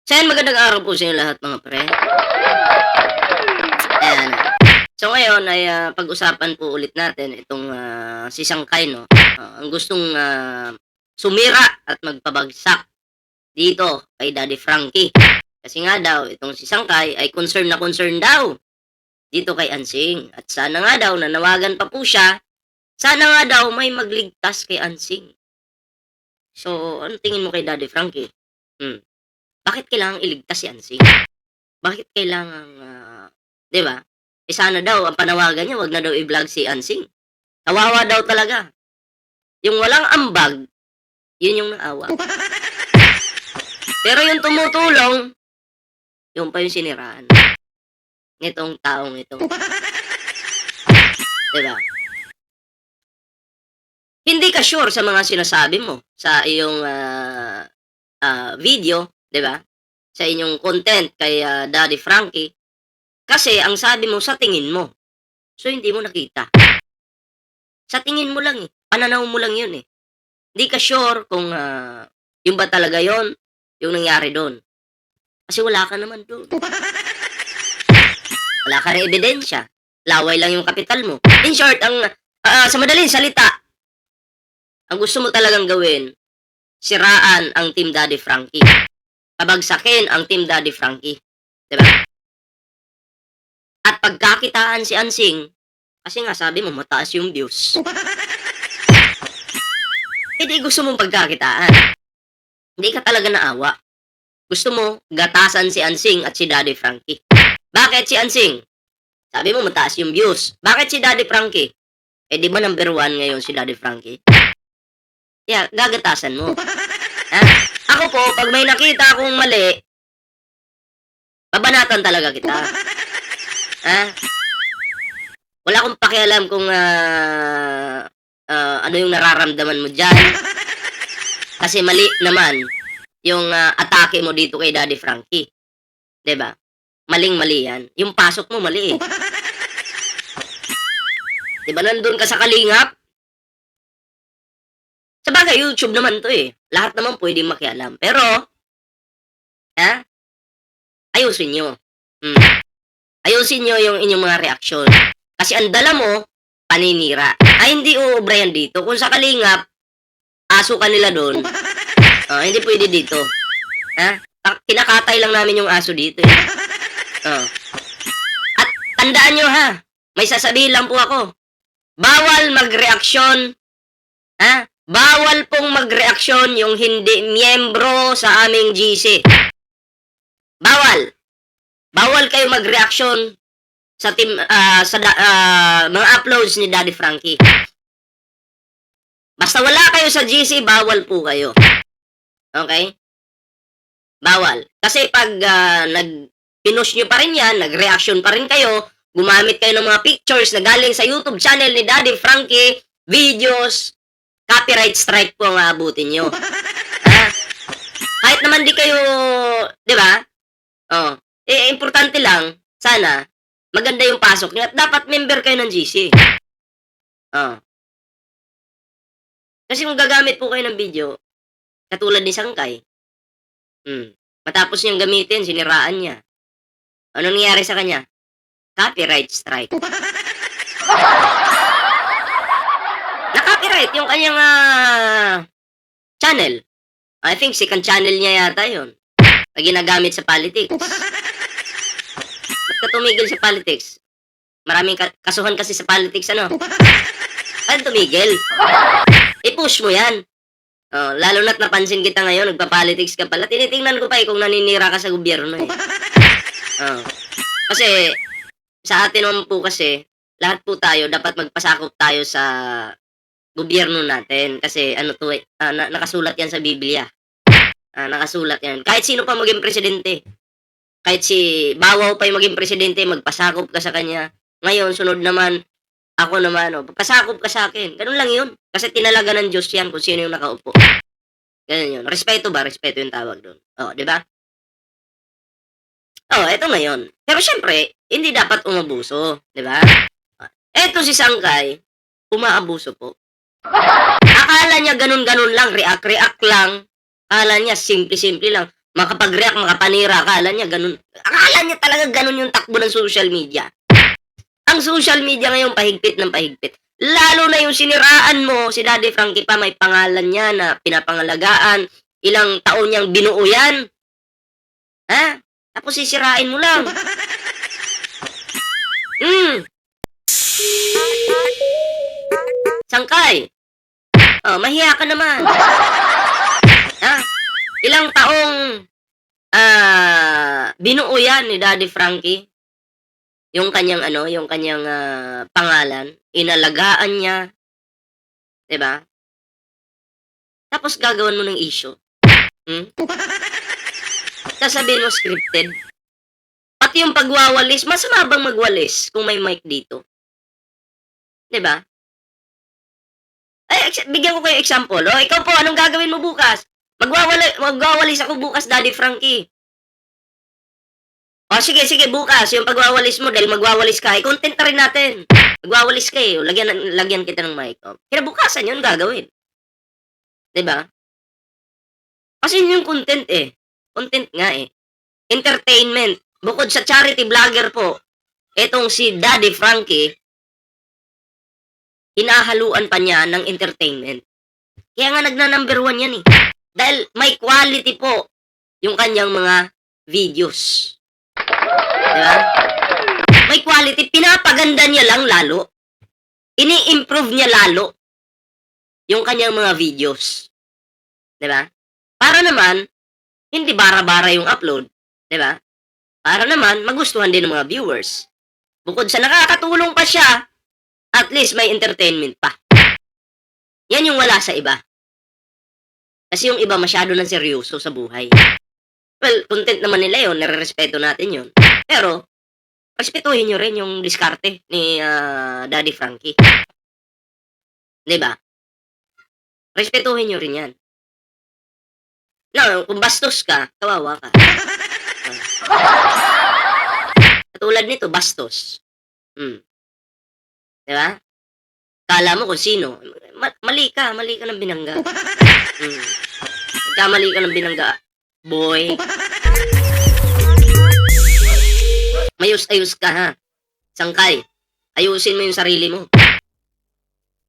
So ayan, magandang araw po sa inyo lahat mga pre. Ayan. So ngayon ay, pag-usapan po ulit natin itong, si Sangkay 'no, ang gustong, sumira at magpabagsak dito kay Daddy Frankie. Kasi nga daw itong si Sangkay ay concern na concern daw dito kay Ansing at sana nga daw nanawagan pa po siya, sana nga daw may magligtas kay Ansing. So, anong tingin mo kay Daddy Frankie? Hmm, bakit kailangang iligtas si Ansing? Bakit kailangang, 'di ba? Eh, sana daw ang panawagan niya 'wag na daw i-vlog si Ansing. Kawawa daw talaga. Yung walang ambag, yun yung naawa. Pero yung tumutulong, yun pa yung siniraan. Nitong taong ito, 'di ba? Hindi ka sure sa mga sinasabi mo sa iyong, video, 'di ba? Sa inyong content kay, Daddy Frankie, kasi ang sabi mo sa tingin mo. So, hindi mo nakita. Sa tingin mo lang, eh, pananaw mo lang yun, eh. Hindi ka sure kung, yun ba talaga yun, yung nangyari dun. Kasi wala ka naman dun. Wala ka ring ebidensya. Laway lang yung kapital mo. In short, sa madaling salita, ang gusto mo talagang gawin, siraan ang Team Daddy Frankie. Pabagsakin ang Team Daddy Frankie. 'Di ba? At pagkakitaan si Ansing, kasi nga sabi mo mataas yung views. Hindi gusto mong pagkakitaan. Hindi ka talaga naawa. Gusto mo gatasan si Ansing at si Daddy Frankie. Bakit si Ansing? Sabi mo mataas yung views. Bakit si Daddy Frankie? Eh di ba number 1 ngayon si Daddy Frankie? Kaya gagatasan mo. Ha? Ako po, pag may nakita akong mali, babanatan talaga kita. Ha? Wala akong pakialam kung ano yung nararamdaman mo dyan. Kasi mali naman yung atake mo dito kay Daddy Frankie. 'Di ba? Maling-mali yan. Yung pasok mo mali eh. 'Di ba nandun ka sa kalingap? Sabagay, YouTube naman to eh. Lahat naman pwedeng makialam. Pero, ha? Ayusin nyo. Ayusin nyo yung inyong mga reaksyon. Kasi ang dala mo, paninira. Ay, hindi uubra yan dito. Kung sa kalingap, aso ka nila doon, hindi pwede dito. Ha? Kinakatay lang namin yung aso dito eh. At tandaan nyo ha, may sasabihin lang po ako. Bawal magreaksyon, ha? Bawal pong magreaksyon yung hindi miyembro sa aming GC. Bawal. Bawal kayo magreaksyon sa team mga uploads ni Daddy Frankie. Basta wala kayo sa GC, bawal po kayo. Okay? Bawal. Kasi pag pinush nyo pa rin yan, nag-reaction pa rin kayo, gumamit kayo ng mga pictures na galing sa YouTube channel ni Daddy Frankie, videos, copyright strike po ang aabutin nyo. Kahit naman di kayo, di ba? Importante lang, sana, maganda yung pasok nyo at dapat member kayo ng GC. Kasi kung gagamit po kayo ng video, katulad ni Sangkay, matapos niyang gamitin, siniraan niya. Ano nangyari sa kanya? Copyright strike. Na-copyright yung kanyang channel. I think second channel niya yata yun. Na ginagamit sa politics. Ba't ka tumigil sa politics? Maraming kasuhan kasi sa politics, ano? Ba't tumigil? I-push mo yan. Lalo na't napansin kita ngayon, nagpa-politics ka pala. Tinitingnan ko pa kung naninira ka sa gobyerno eh. Kasi, sa atin naman po kasi, lahat po tayo, dapat magpasakop tayo sa gobyerno natin. Kasi, nakasulat yan sa Biblia. Nakasulat yan. Kahit sino pa maging presidente. Kahit si Bawaw pa yung maging presidente, magpasakop ka sa kanya. Ngayon, sunod naman, ako naman, papasakop ka sa akin. Ganun lang yun. Kasi tinalaga ng Diyos yan kung sino yung nakaupo. Ganun yun. Respeto ba? Respeto yung tawag doon. Di ba? Eto ngayon. Pero syempre, hindi dapat umabuso. Di ba? Eto si Sangkay, umaabuso po. Akala niya ganun-ganun lang, react-react lang. Akala niya simple-simple lang. makapag-react, makapanira, akala niya talaga ganun yung takbo ng social media. Ang social media ngayon pahigpit ng pahigpit. Lalo na yung siniraan mo, si Daddy Frankie pa may pangalan niya na pinapangalagaan, ilang taon niyang binuo yan. Ha? Tapos sisirain mo lang. Sangkay. Oh, mahiya ka naman. Ha? Ilang taong binuo yan ni Daddy Frankie. Yung kanyang pangalan, inalagaan niya, 'di ba? Tapos gagawan mo ng issue. Sasabihin mo scripted. Pati yung pagwawalis, masama bang magwalis kung may mic dito? 'Di ba? Bigyan ko kayo example. O, ikaw po, anong gagawin mo bukas? Magwawalis ako bukas, Daddy Frankie. O, sige, bukas, yung pagwawalis mo, dahil magwawalis ka, i-content na rin natin. Magwawalis ka eh, lagyan kita ng mic. O, kinabukasan yun gagawin. 'Di ba? Kasi yun yung content eh. Content nga eh. Entertainment. Bukod sa charity vlogger po, etong si Daddy Frankie, hinahaluan pa niya ng entertainment. Kaya nga nagna-number 1 yan eh. Dahil may quality po yung kanyang mga videos. Diba? May quality. Pinapaganda niya lang lalo. Ini-improve niya lalo yung kanyang mga videos. Diba? Para naman, hindi bara-bara yung upload. Diba? Para naman, magustuhan din ng mga viewers. Bukod sa nakakatulong pa siya, at least may entertainment pa. Yan yung wala sa iba. Kasi yung iba masyado nang seryoso sa buhay. Well, content naman nila yun, nare-respeto natin yun. Pero, respetuhin nyo rin yung diskarte ni Daddy Frankie. Diba? Respetuhin nyo rin yan. No, kung bastos ka, kawawa ka. Katulad nito, bastos. Diba? Kala mo kung sino. Mali ka ng binangga. Nagkamali ka ng binangga, boy. Mayus-ayus ka ha. Sangkay, ayusin mo yung sarili mo.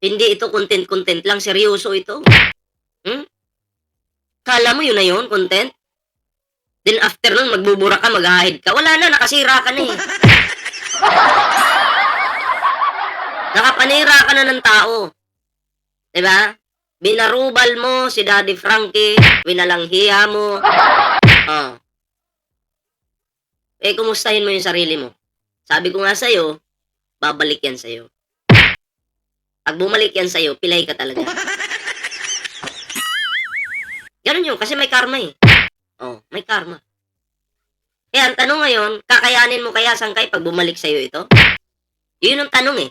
Hindi ito content lang, seryoso ito. Kala mo yun na yun, content? Then after nun, magbubura ka, mag-hide ka. Wala na, nakasira ka na eh. Nakapanira ka na ng tao. Diba? Binarubal mo si Daddy Frankie, winalanghiya mo. Oh. Kumustahin mo yung sarili mo. Sabi ko nga sa'yo, babalik yan sa'yo. Pag bumalik yan sa'yo, pilay ka talaga. Ganun yun, kasi may karma eh. Oh, may karma. Kaya ang tanong ngayon, kakayanin mo kaya Sangkay pag bumalik sa'yo ito? Yun ang tanong eh.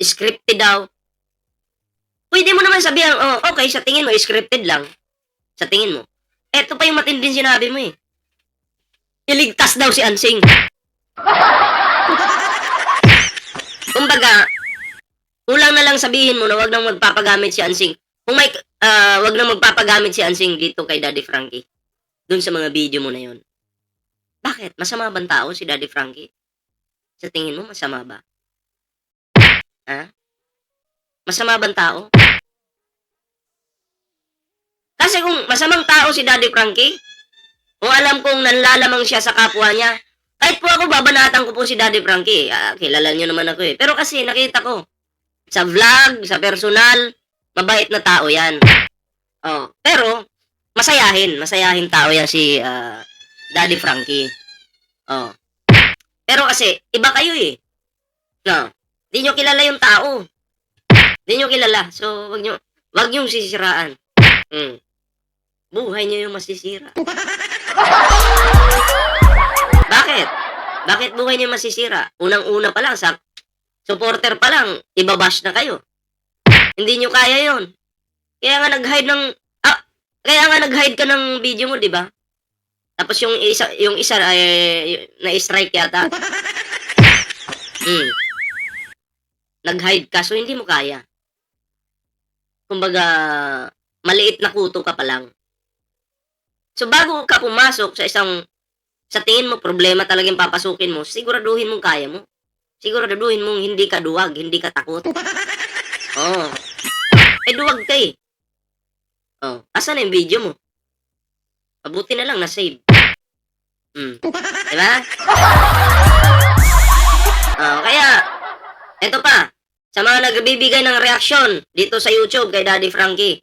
Scripted daw. Pwede mo naman sabihin, oh, okay, sa tingin mo, scripted lang. Sa tingin mo. Eto pa yung matinding sinabi mo eh. Iligtas daw si Ansing. Kumbaga, kulang na lang sabihin mo na wag nang magpapagamit si Ansing. Kung may, wag nang magpapagamit si Ansing dito kay Daddy Frankie. Dun sa mga video mo na yun. Bakit? Masama bang tao si Daddy Frankie? Sa tingin mo, masama ba? Ha? Masama bang tao? Kasi kung masamang tao si Daddy Frankie, kung alam kong nanlalamang siya sa kapwa niya, kahit po ako, babanatan ko po si Daddy Frankie. Kilala niyo naman ako eh. Pero kasi nakita ko, sa vlog, sa personal, mabait na tao yan. Oh, pero, masayahin tao yan si Daddy Frankie. Oh. Pero kasi, iba kayo eh. No, di nyo kilala yung tao. Di nyo kilala. So, wag nyo sisiraan. Buhay nyo yung masisira. Bakit? Bakit buhay nyo masisira? Unang-una pa lang, sa supporter pa lang, ibabash na kayo. Hindi nyo kaya yon. Kaya nga nag-hide ka ng video mo, di ba? Tapos yung isa ay na-strike yata. Nag-hide ka, so hindi mo kaya. Kumbaga, maliit na kuto ka pa lang. So, bago ka pumasok sa tingin mo problema talagang papasukin mo, siguraduhin mong kaya mo. Siguraduhin mong hindi ka duwag, hindi ka takot. Oo. Duwag ka eh. Oh, asan na yung video mo? Mabuti na lang na-save. Diba? Kaya, eto pa, sa mga nagbibigay ng reaksyon dito sa YouTube kay Daddy Frankie,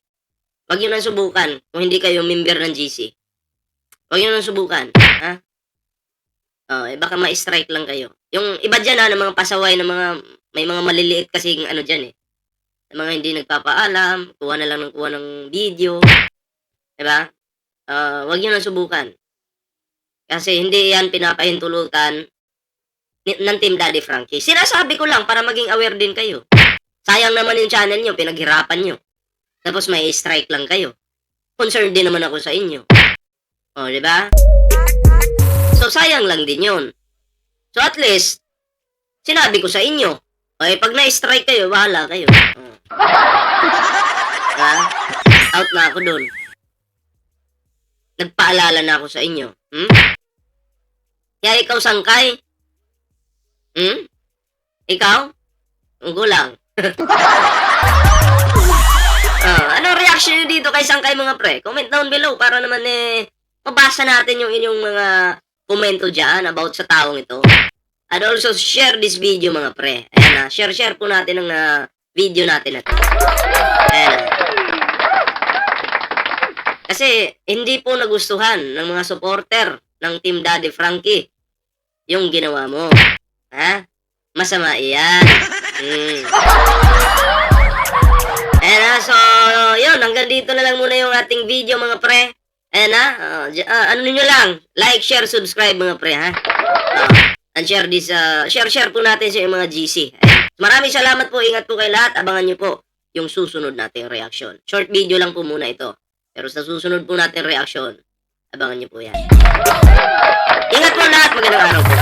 huwag nyo nang subukan kung hindi kayo member ng GC. Huwag nyo nang subukan. Ha? Baka ma-strike lang kayo. Yung iba dyan ng mga pasaway na may mga maliliit kasing ano dyan eh. Mga hindi nagpapaalam, kuha na lang ng kuha ng video. Diba? Huwag nyo nang subukan. Kasi hindi yan pinapahintulutan ng Team Daddy Frankie. Sinasabi ko lang para maging aware din kayo. Sayang naman yung channel nyo, pinaghirapan nyo. Tapos may strike lang kayo. Concerned din naman ako sa inyo. Diba? So, sayang lang din yun. So, at least, sinabi ko sa inyo. Pag na-strike kayo, bahala kayo. Diba? Out na ako dun. Nagpaalala na ako sa inyo. Kaya ikaw, Sangkay? Ikaw? Unggo lang. Anong reaction nyo dito kay Sangkay, mga pre? Comment down below para naman mabasa natin yung inyong mga komento dyan about sa taong ito. And also, share this video, mga pre. Ayan share po natin ang video natin na ito. Ayan Kasi, hindi po nagustuhan ng mga supporter ng Team Daddy Frankie yung ginawa mo. Ha? Masama iyan. Ayan so, yun, hanggang dito na lang muna yung ating video, mga pre. Ayan ano nyo lang, like, share, subscribe, mga pre, ha? And share this, share po natin sa mga GC. Ayan. Maraming salamat po, ingat po kayo lahat, abangan nyo po yung susunod nating reaction. Short video lang po muna ito. Pero sa susunod po natin reaction, abangan nyo po yan. Ingat po lahat, magandang araw po.